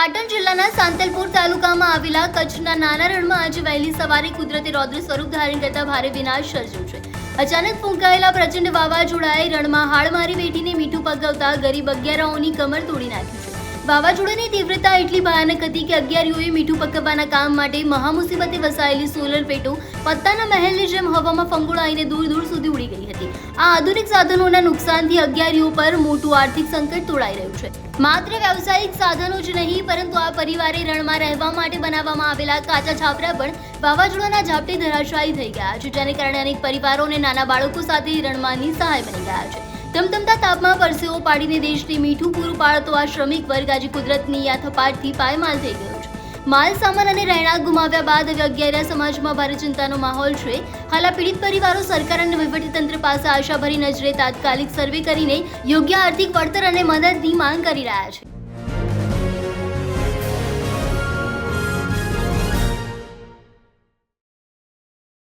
પાટણ જિલ્લાના સાંતલપુર તાલુકામાં આવેલા કચ્છના નાના રણમાં આજે વહેલી સવારે કુદરતે રૌદ્ર સ્વરૂપ ધારણ કરતા ભારે વિનાશ સર્જ્યો છે. અચાનક ફૂંકાયેલા પ્રચંડ વાવાઝોડાએ રણમાં હાડ મારી બેઠીને મીઠું પકવતા ગરીબ અગિયારાઓની કમર તોડી નાખી છે. વાવાઝોડાની તીવ્રતા એટલી ભયાનક હતી કે અગિયારીઓએ મીઠું પકવવાના કામ માટે મહામુસીબતે વસાયેલી સોલર પેટો પત્તાના મહેલની જેમ હવામાં ફંગોળાઈને દૂર દૂર સુધી ઉડી ગઈ હતી. આ આધુનિક સાધનોના નુકસાનથી અગિયારીઓ પર મોટું આર્થિક સંકટ તોડાઈ રહ્યું છે. માત્ર વ્યવસાયિક સાધનો જ નહીં, પરંતુ આ પરિવારે રણમાં રહેવા માટે બનાવવામાં આવેલા કાચા છાપરા પણ વાવાઝોડાના ઝાપટે ધરાશાયી થઈ ગયા છે, જેને કારણે અનેક પરિવારો અને નાના બાળકો સાથે રણમાં નિસહાય બની ગયા છે. ધમધમતા તાપમાં પરસેવો પાડીને દેશને મીઠું પૂરું પાડતો આ શ્રમિક વર્ગ આજે કુદરતની આ થપાટથી પાયમાલ થઈ ગયો છે. માલ સામાન અને રહેણાંક ગુમાવ્યા બાદ હવે અગિયારિયા સમાજમાં ભારે ચિંતાનો માહોલ છે. હાલ આ પીડિત પરિવારો સરકાર અને વહીવટીતંત્ર પાસે આશાભરી નજરે તાત્કાલિક સર્વે કરીને યોગ્ય આર્થિક વળતર અને મદદની માંગ કરી રહ્યા છે.